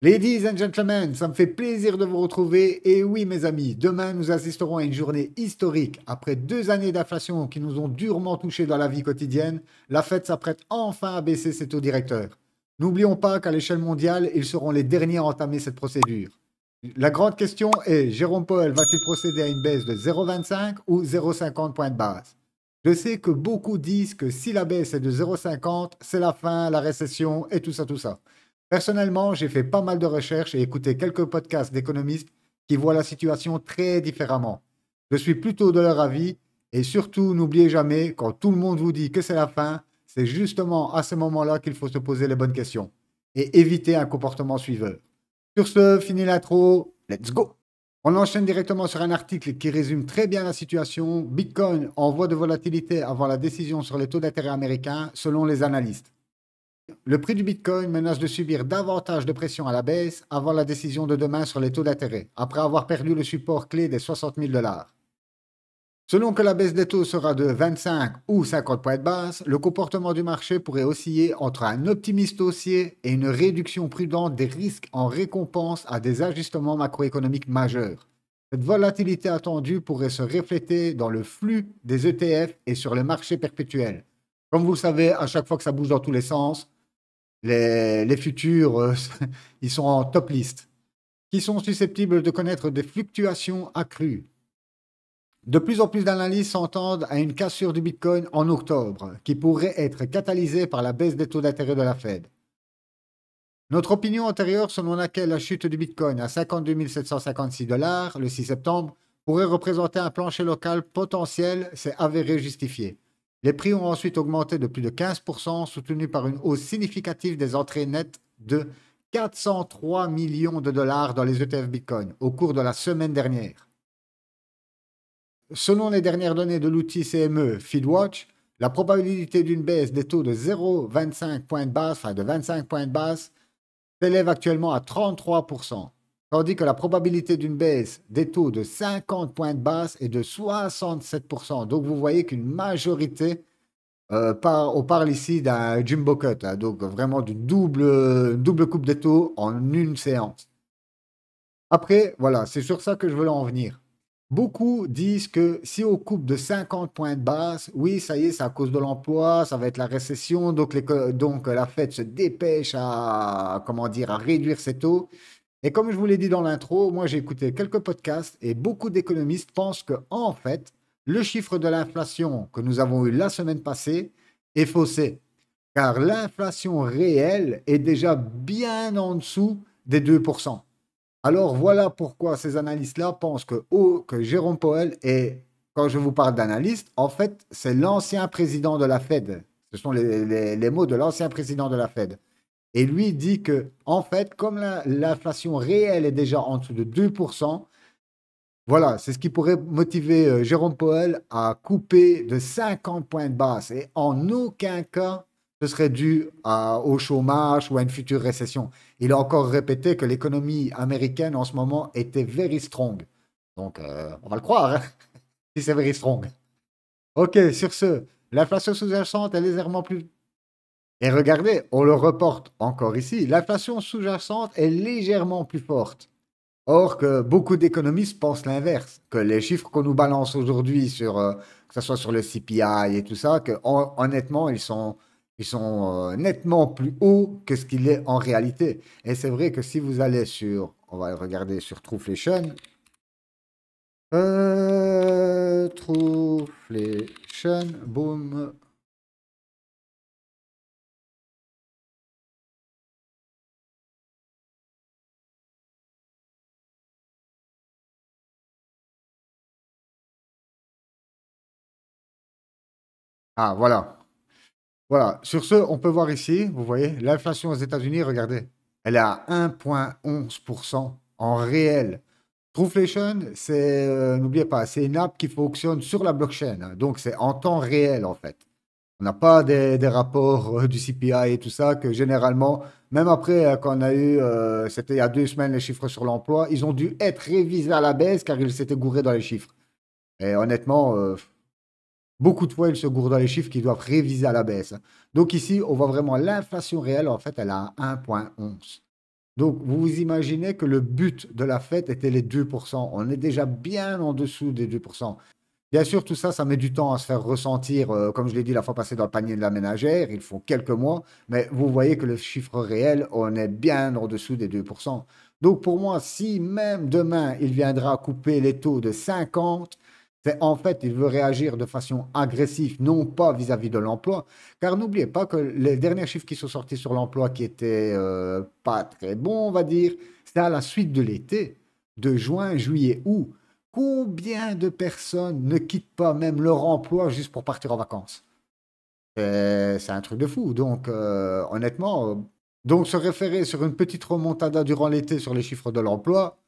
Ladies and gentlemen, ça me fait plaisir de vous retrouver. Et oui, mes amis, demain, nous assisterons à une journée historique. Après 2 années d'inflation qui nous ont durement touchés dans la vie quotidienne, la Fed s'apprête enfin à baisser ses taux directeurs. N'oublions pas qu'à l'échelle mondiale, ils seront les derniers à entamer cette procédure. La grande question est, Jérôme Powell va-t-il procéder à une baisse de 0,25 ou 0,50 points de base? Je sais que beaucoup disent que si la baisse est de 0,50, c'est la fin, la récession et tout ça, tout ça. Personnellement, j'ai fait pas mal de recherches et écouté quelques podcasts d'économistes qui voient la situation très différemment. Je suis plutôt de leur avis et surtout, n'oubliez jamais, quand tout le monde vous dit que c'est la fin, c'est justement à ce moment-là qu'il faut se poser les bonnes questions et éviter un comportement suiveur. Sur ce, fini l'intro, let's go! On enchaîne directement sur un article qui résume très bien la situation. Bitcoin en voie de volatilité avant la décision sur les taux d'intérêt américains, selon les analystes. Le prix du Bitcoin menace de subir davantage de pression à la baisse avant la décision de demain sur les taux d'intérêt, après avoir perdu le support clé des 60 000 $. Selon que la baisse des taux sera de 25 ou 50 points de base, le comportement du marché pourrait osciller entre un optimisme haussier et une réduction prudente des risques en récompense à des ajustements macroéconomiques majeurs. Cette volatilité attendue pourrait se refléter dans le flux des ETF et sur les marchés perpétuels. Comme vous le savez, à chaque fois que ça bouge dans tous les sens, les futurs, ils sont en top list, qui sont susceptibles de connaître des fluctuations accrues. De plus en plus d'analystes s'entendent à une cassure du Bitcoin en octobre, qui pourrait être catalysée par la baisse des taux d'intérêt de la Fed. Notre opinion antérieure, selon laquelle la chute du Bitcoin à 52 756 $ le 6 septembre pourrait représenter un plancher local potentiel, s'est avérée justifiée. Les prix ont ensuite augmenté de plus de 15%, soutenus par une hausse significative des entrées nettes de 403 millions de dollars dans les ETF Bitcoin au cours de la semaine dernière. Selon les dernières données de l'outil CME FeedWatch, la probabilité d'une baisse des taux de 0,25 points de base, enfin de 25 points de base, s'élève actuellement à 33%, tandis que la probabilité d'une baisse des taux de 50 points de base est de 67%. Donc vous voyez qu'une majorité, on parle ici d'un jumbo cut, hein, donc vraiment d'une double coupe des taux en une séance. Après, voilà, c'est sur ça que je veux en venir. Beaucoup disent que si on coupe de 50 points de base, oui, ça y est, c'est à cause de l'emploi, ça va être la récession, donc la Fed se dépêche à, comment dire, à réduire ses taux. Et comme je vous l'ai dit dans l'intro, moi j'ai écouté quelques podcasts et beaucoup d'économistes pensent que, en fait, le chiffre de l'inflation que nous avons eu la semaine passée est faussé. Car l'inflation réelle est déjà bien en dessous des 2%. Alors voilà pourquoi ces analystes-là pensent que Jérôme Powell est, quand je vous parle d'analyste, en fait, c'est l'ancien président de la Fed. Ce sont les mots de l'ancien président de la Fed. Et lui dit que, en fait, comme l'inflation réelle est déjà en dessous de 2%, voilà, c'est ce qui pourrait motiver Jérôme Powell à couper de 50 points de base. Et en aucun cas, ce serait dû au chômage ou à une future récession. Il a encore répété que l'économie américaine en ce moment était very strong. Donc, on va le croire, hein, si c'est very strong. Ok, sur ce, l'inflation sous-jacente est légèrement plus... Et regardez, on le reporte encore ici, l'inflation sous-jacente est légèrement plus forte. Or que beaucoup d'économistes pensent l'inverse, que les chiffres qu'on nous balance aujourd'hui sur, que ce soit sur le CPI et tout ça, que honnêtement, ils sont nettement plus hauts que ce qu'il est en réalité. Et c'est vrai que si vous allez sur, on va regarder sur Trueflation, Trueflation, boom. Ah, voilà. Voilà. Sur ce, on peut voir ici, vous voyez, l'inflation aux États-Unis, regardez, elle est à 1,11% en réel. Trueflation, c'est, n'oubliez pas, c'est une app qui fonctionne sur la blockchain, hein. Donc, c'est en temps réel, en fait. On n'a pas des rapports du CPI et tout ça, que généralement, même après, quand on a eu, c'était il y a 2 semaines, les chiffres sur l'emploi, ils ont dû être révisés à la baisse car ils s'étaient gourés dans les chiffres. Et honnêtement, beaucoup de fois, ils se gourent dans les chiffres qu'ils doivent réviser à la baisse, hein. Donc ici, on voit vraiment l'inflation réelle, en fait, elle a 1,11. Donc, vous vous imaginez que le but de la fête était les 2%. On est déjà bien en dessous des 2%. Bien sûr, tout ça, ça met du temps à se faire ressentir. Comme je l'ai dit la fois passée dans le panier de la ménagère, il faut quelques mois. Mais vous voyez que le chiffre réel, on est bien en dessous des 2%. Donc, pour moi, si même demain, il viendra couper les taux de 50, c'est en fait, il veut réagir de façon agressive, non pas vis-à-vis de l'emploi. Car n'oubliez pas que les derniers chiffres qui sont sortis sur l'emploi, qui étaient pas très bons, on va dire, c'était à la suite de l'été, de juin, juillet, août. Combien de personnes ne quittent pas même leur emploi juste pour partir en vacances? C'est un truc de fou. Donc, honnêtement, donc se référer sur une petite remontada durant l'été sur les chiffres de l'emploi,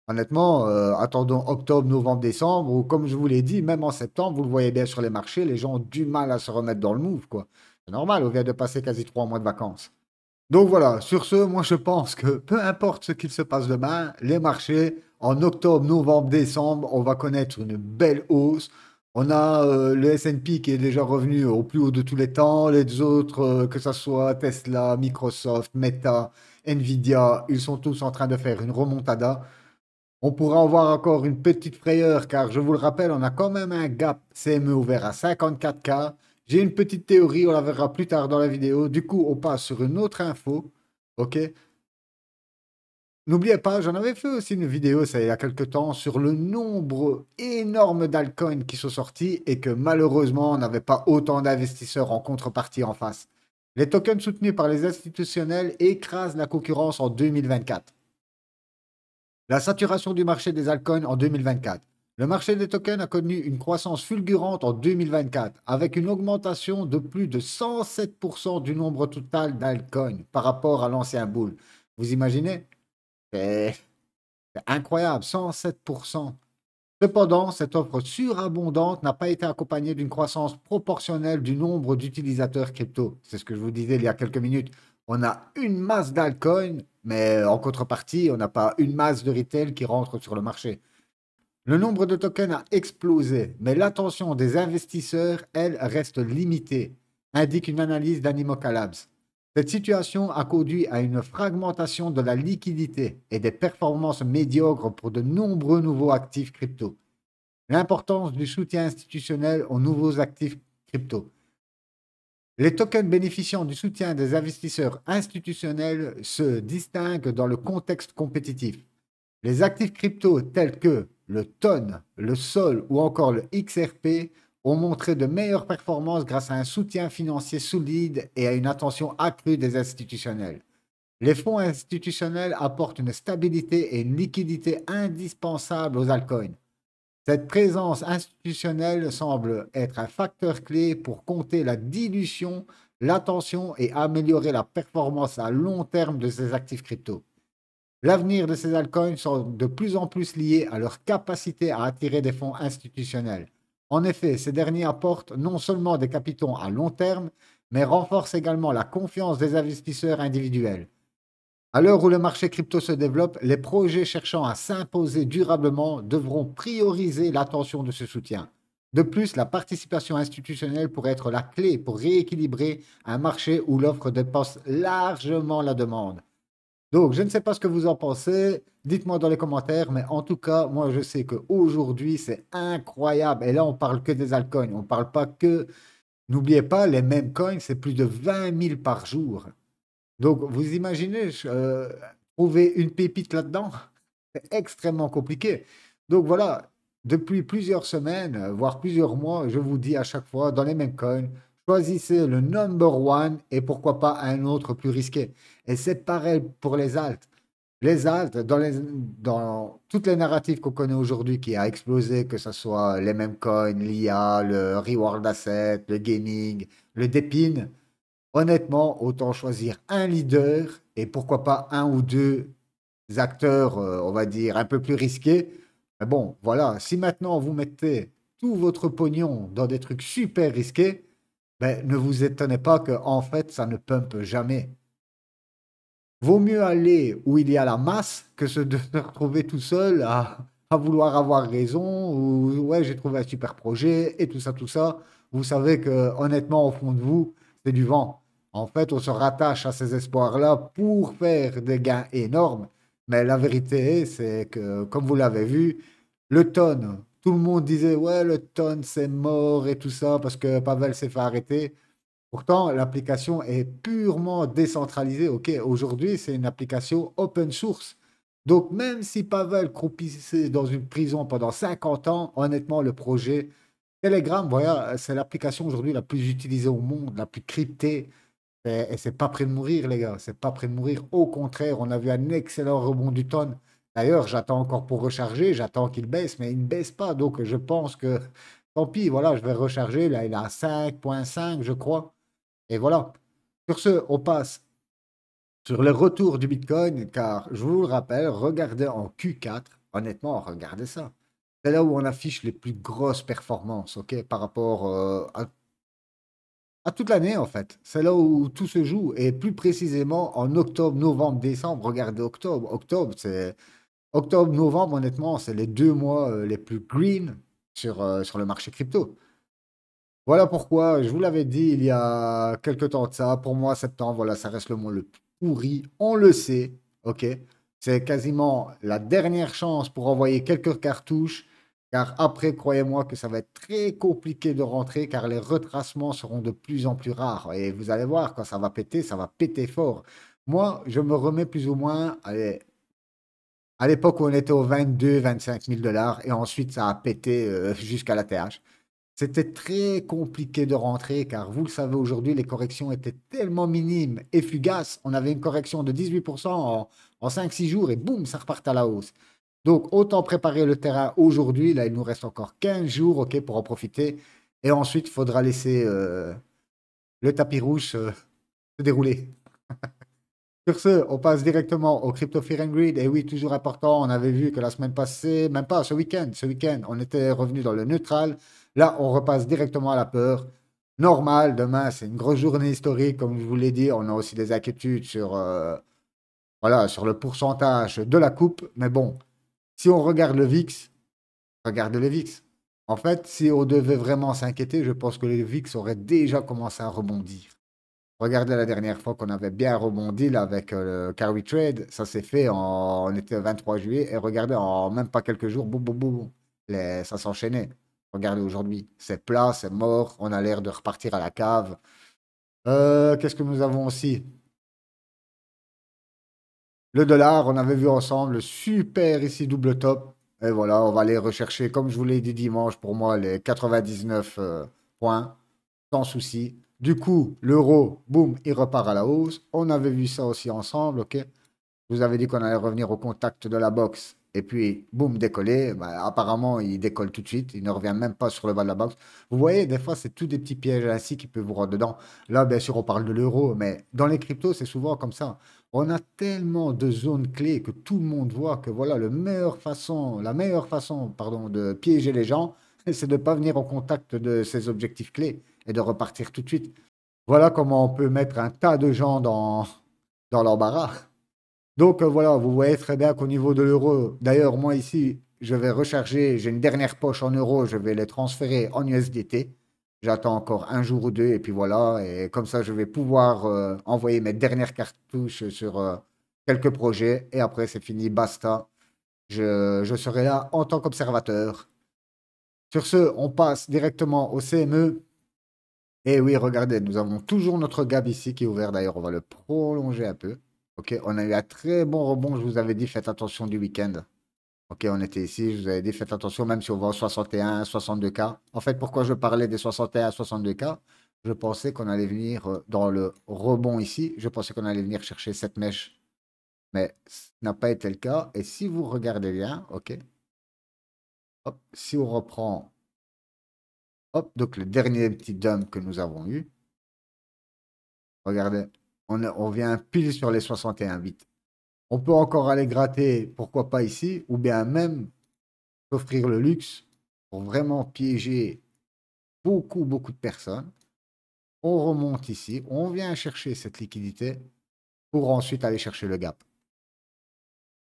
honnêtement, attendons octobre, novembre, décembre, ou comme je vous l'ai dit, même en septembre, vous le voyez bien sur les marchés, les gens ont du mal à se remettre dans le move, quoi. C'est normal, on vient de passer quasi 3 mois de vacances. Donc voilà, sur ce, moi je pense que peu importe ce qu'il se passe demain, les marchés, en octobre, novembre, décembre, on va connaître une belle hausse. On a le S&P qui est déjà revenu au plus haut de tous les temps. Les autres, que ce soit Tesla, Microsoft, Meta, Nvidia, ils sont tous en train de faire une remontada. On pourra avoir encore une petite frayeur car je vous le rappelle, on a quand même un gap CME ouvert à 54K. J'ai une petite théorie, on la verra plus tard dans la vidéo. Du coup, on passe sur une autre info. OK? N'oubliez pas, j'en avais fait aussi une vidéo, ça il y a quelques temps, sur le nombre énorme d'altcoins qui sont sortis et que malheureusement, on n'avait pas autant d'investisseurs en contrepartie en face. Les tokens soutenus par les institutionnels écrasent la concurrence en 2024. La saturation du marché des altcoins en 2024. Le marché des tokens a connu une croissance fulgurante en 2024, avec une augmentation de plus de 107% du nombre total d'altcoins par rapport à l'ancien bull. Vous imaginez? C'est c'est incroyable, 107%. Cependant, cette offre surabondante n'a pas été accompagnée d'une croissance proportionnelle du nombre d'utilisateurs crypto. C'est ce que je vous disais il y a quelques minutes. On a une masse d'altcoins, mais en contrepartie, on n'a pas une masse de retail qui rentre sur le marché. Le nombre de tokens a explosé, mais l'attention des investisseurs, elle, reste limitée, indique une analyse d'Animoca Labs. Cette situation a conduit à une fragmentation de la liquidité et des performances médiocres pour de nombreux nouveaux actifs crypto. L'importance du soutien institutionnel aux nouveaux actifs crypto. Les tokens bénéficiant du soutien des investisseurs institutionnels se distinguent dans le contexte compétitif. Les actifs crypto tels que le TON, le SOL ou encore le XRP ont montré de meilleures performances grâce à un soutien financier solide et à une attention accrue des institutionnels. Les fonds institutionnels apportent une stabilité et une liquidité indispensables aux altcoins. Cette présence institutionnelle semble être un facteur clé pour compter la dilution, l'attention et améliorer la performance à long terme de ces actifs crypto. L'avenir de ces altcoins sont de plus en plus liés à leur capacité à attirer des fonds institutionnels. En effet, ces derniers apportent non seulement des capitaux à long terme, mais renforcent également la confiance des investisseurs individuels. À l'heure où le marché crypto se développe, les projets cherchant à s'imposer durablement devront prioriser l'attention de ce soutien. De plus, la participation institutionnelle pourrait être la clé pour rééquilibrer un marché où l'offre dépasse largement la demande. Donc, je ne sais pas ce que vous en pensez. Dites-moi dans les commentaires, mais en tout cas, moi, je sais qu'aujourd'hui, c'est incroyable. Et là, on parle que des altcoins. On ne parle pas que. N'oubliez pas, les mêmes coins, c'est plus de 20 000 par jour. Donc, vous imaginez, trouver une pépite là-dedans, c'est extrêmement compliqué. Donc, voilà, depuis plusieurs semaines, voire plusieurs mois, je vous dis à chaque fois, dans les mêmes coins, choisissez le number one et pourquoi pas un autre plus risqué. Et c'est pareil pour les alts. Les alts, dans toutes les narratives qu'on connaît aujourd'hui qui a explosé, que ce soit les mêmes coins, l'IA, le reward asset, le gaming, le dépine, honnêtement, autant choisir un leader et pourquoi pas un ou deux acteurs, on va dire, un peu plus risqués. Mais bon, voilà, si maintenant vous mettez tout votre pognon dans des trucs super risqués, ben, ne vous étonnez pas que en fait, ça ne pumpe jamais. Vaut mieux aller où il y a la masse que se retrouver tout seul à vouloir avoir raison ou ouais, j'ai trouvé un super projet et tout ça, tout ça. Vous savez que honnêtement, au fond de vous, c'est du vent. En fait, on se rattache à ces espoirs-là pour faire des gains énormes. Mais la vérité, c'est que, comme vous l'avez vu, le tonne, tout le monde disait, ouais, le tonne, c'est mort et tout ça parce que Pavel s'est fait arrêter. Pourtant, l'application est purement décentralisée. Ok, aujourd'hui, c'est une application open source. Donc, même si Pavel croupissait dans une prison pendant 50 ans, honnêtement, le projet Telegram, voilà, c'est l'application aujourd'hui la plus utilisée au monde, la plus cryptée. Et c'est pas près de mourir, les gars. C'est pas près de mourir. Au contraire, on a vu un excellent rebond du tonne. D'ailleurs, j'attends encore pour recharger. J'attends qu'il baisse, mais il ne baisse pas. Donc, je pense que tant pis, voilà, je vais recharger. Là, il est à 5,5, je crois. Et voilà. Sur ce, on passe sur le retour du Bitcoin, car je vous le rappelle, regardez en Q4. Honnêtement, regardez ça. C'est là où on affiche les plus grosses performances, ok, par rapport à toute l'année, en fait. C'est là où tout se joue. Et plus précisément, en octobre, novembre, décembre, regardez octobre. Octobre, novembre, honnêtement, c'est les 2 mois les plus green sur le marché crypto. Voilà pourquoi, je vous l'avais dit il y a quelques temps de ça. Pour moi, septembre, voilà, ça reste le mois le plus pourri. On le sait, ok? C'est quasiment la dernière chance pour envoyer quelques cartouches. Car après, croyez-moi que ça va être très compliqué de rentrer car les retracements seront de plus en plus rares. Et vous allez voir, quand ça va péter fort. Moi, je me remets plus ou moins, allez, à l'époque où on était aux 22 25 000 $ et ensuite ça a pété jusqu'à la TH. C'était très compliqué de rentrer car vous le savez aujourd'hui, les corrections étaient tellement minimes et fugaces. On avait une correction de 18% en 5-6 jours et boum, ça repart à la hausse. Donc autant préparer le terrain aujourd'hui. Là, il nous reste encore 15 jours, ok, pour en profiter. Et ensuite, il faudra laisser le tapis rouge se dérouler. Sur ce, on passe directement au Crypto Fear and Greed. Et oui, toujours important, on avait vu que la semaine passée, même pas ce week-end, on était revenu dans le neutral. Là, on repasse directement à la peur. Normal, demain, c'est une grosse journée historique, comme je vous l'ai dit. On a aussi des inquiétudes voilà, sur le pourcentage de la coupe. Mais bon, si on regarde le VIX, regardez le VIX. En fait, si on devait vraiment s'inquiéter, je pense que le VIX aurait déjà commencé à rebondir. Regardez la dernière fois qu'on avait bien rebondi là, avec le carry trade, ça s'est fait on était le 23 juillet et regardez en même pas quelques jours, boum boum boum, ça s'enchaînait. Regardez aujourd'hui, c'est plat, c'est mort, on a l'air de repartir à la cave. Qu'est-ce que nous avons aussi? Le dollar, on avait vu ensemble, super ici double top. Et voilà, on va aller rechercher, comme je vous l'ai dit dimanche, pour moi, les 99 points. Sans souci. Du coup, l'euro, boum, il repart à la hausse. On avait vu ça aussi ensemble, ok? Je vous avais dit qu'on allait revenir au contact de la boxe. Et puis, boum, décoller. Bah, apparemment, il décolle tout de suite. Il ne revient même pas sur le bas de la boxe. Vous voyez, des fois, c'est tout des petits pièges ainsi qui peuvent vous rendre dedans. Là, bien sûr, on parle de l'euro, mais dans les cryptos, c'est souvent comme ça. On a tellement de zones clés que tout le monde voit que voilà, la meilleure façon, pardon, de piéger les gens, c'est de ne pas venir au contact de ces objectifs clés et de repartir tout de suite. Voilà comment on peut mettre un tas de gens dans l'embarras. Donc voilà, vous voyez très bien qu'au niveau de l'euro, d'ailleurs, moi ici, je vais recharger, j'ai une dernière poche en euros, je vais les transférer en USDT. J'attends encore un jour ou deux et puis voilà, et comme ça, je vais pouvoir envoyer mes dernières cartouches sur quelques projets et après, c'est fini, basta. Je serai là en tant qu'observateur. Sur ce, on passe directement au CME. Et oui, regardez, nous avons toujours notre gap ici qui est ouvert. D'ailleurs, on va le prolonger un peu. Ok, on a eu un très bon rebond. Je vous avais dit, faites attention du week-end. Ok, on était ici. Je vous avais dit, faites attention, même si on va au 61, 62K. En fait, pourquoi je parlais des 61 à 62K? Je pensais qu'on allait venir dans le rebond ici. Je pensais qu'on allait venir chercher cette mèche. Mais ce n'a pas été le cas. Et si vous regardez bien, ok, hop, si on reprend, hop, donc le dernier petit dump que nous avons eu. Regardez, on vient pile sur les 61,8. On peut encore aller gratter, pourquoi pas ici, ou bien même s'offrir le luxe pour vraiment piéger beaucoup, beaucoup de personnes. On remonte ici, on vient chercher cette liquidité pour ensuite aller chercher le gap.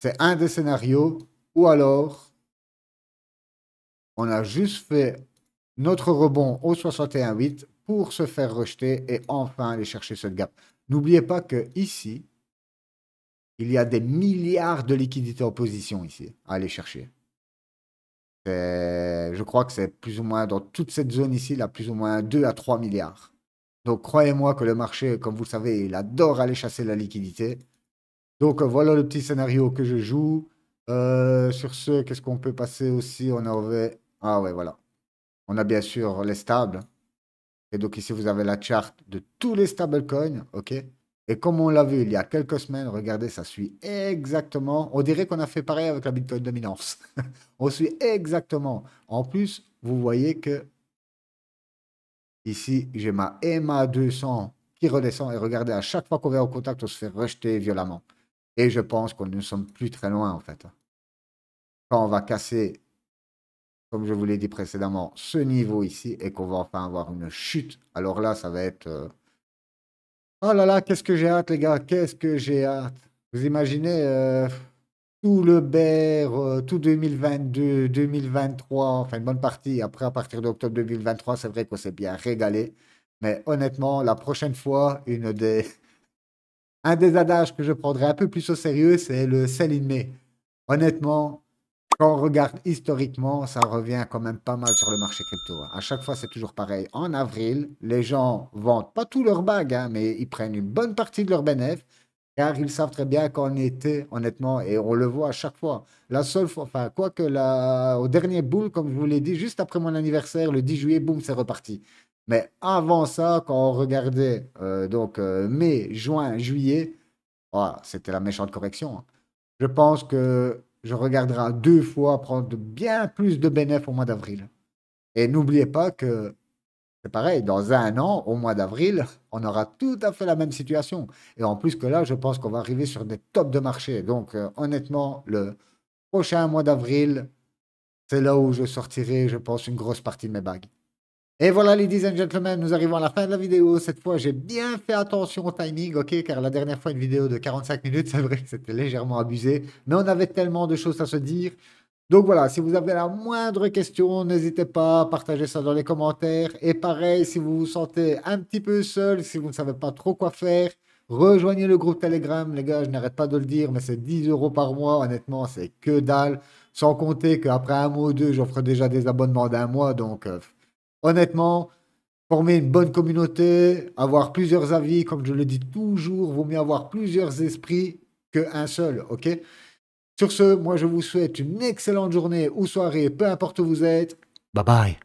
C'est un des scénarios, ou alors on a juste fait notre rebond au 61,8 pour se faire rejeter et enfin aller chercher ce gap. N'oubliez pas que ici, il y a des milliards de liquidités en position ici à aller chercher. Je crois que c'est plus ou moins dans toute cette zone ici, il y a plus ou moins 2 à 3 milliards. Donc croyez-moi que le marché, comme vous le savez, il adore aller chasser la liquidité. Donc voilà le petit scénario que je joue. Sur ce, qu'est-ce qu'on peut passer aussi? On avait... Ah ouais, voilà. On a bien sûr les stables. Et donc ici, vous avez la charte de tous les stablecoins, ok? Et comme on l'a vu il y a quelques semaines, regardez, ça suit exactement. On dirait qu'on a fait pareil avec la Bitcoin dominance. On suit exactement. En plus, vous voyez que ici, j'ai ma EMA 200 qui redescend. Et regardez, à chaque fois qu'on vient en contact, on se fait rejeter violemment. Et je pense qu'on ne sommes plus très loin, en fait. Quand on va casser, comme je vous l'ai dit précédemment, ce niveau ici et qu'on va enfin avoir une chute, alors là, ça va être... Oh là là, qu'est-ce que j'ai hâte, les gars, qu'est-ce que j'ai hâte. Vous imaginez tout le bear, tout 2022, 2023, enfin une bonne partie. Après, à partir d'octobre 2023, c'est vrai qu'on s'est bien régalé. Mais honnêtement, la prochaine fois, un des adages que je prendrai un peu plus au sérieux, c'est le sell in May. Honnêtement, quand on regarde historiquement, ça revient quand même pas mal sur le marché crypto, hein. À chaque fois, c'est toujours pareil. En avril, les gens vendent pas tous leurs bagues, hein, mais ils prennent une bonne partie de leurs bénéfices, car ils savent très bien qu'en été, honnêtement, et on le voit à chaque fois. La seule fois, enfin, quoique au dernier bull, comme je vous l'ai dit, juste après mon anniversaire, le 10 juillet, boum, c'est reparti. Mais avant ça, quand on regardait mai, juin, juillet, voilà, c'était la méchante correction, hein. Je pense que je regarderai deux fois prendre bien plus de bénéfices au mois d'avril. Et n'oubliez pas que c'est pareil, dans un an, au mois d'avril, on aura tout à fait la même situation. Et en plus que là, je pense qu'on va arriver sur des tops de marché. Donc honnêtement, le prochain mois d'avril, c'est là où je sortirai, je pense, une grosse partie de mes bagues. Et voilà, ladies and gentlemen, nous arrivons à la fin de la vidéo. Cette fois, j'ai bien fait attention au timing, ok? Car la dernière fois, une vidéo de 45 minutes, c'est vrai que c'était légèrement abusé. Mais on avait tellement de choses à se dire. Donc voilà, si vous avez la moindre question, n'hésitez pas à partager ça dans les commentaires. Et pareil, si vous vous sentez un petit peu seul, si vous ne savez pas trop quoi faire, rejoignez le groupe Telegram. Les gars, je n'arrête pas de le dire, mais c'est 10 euros par mois. Honnêtement, c'est que dalle. Sans compter qu'après un mois ou deux, j'offre déjà des abonnements d'un mois. Donc, honnêtement, former une bonne communauté, avoir plusieurs avis, comme je le dis toujours, vaut mieux avoir plusieurs esprits qu'un seul, ok? Sur ce, moi je vous souhaite une excellente journée ou soirée, peu importe où vous êtes. Bye bye.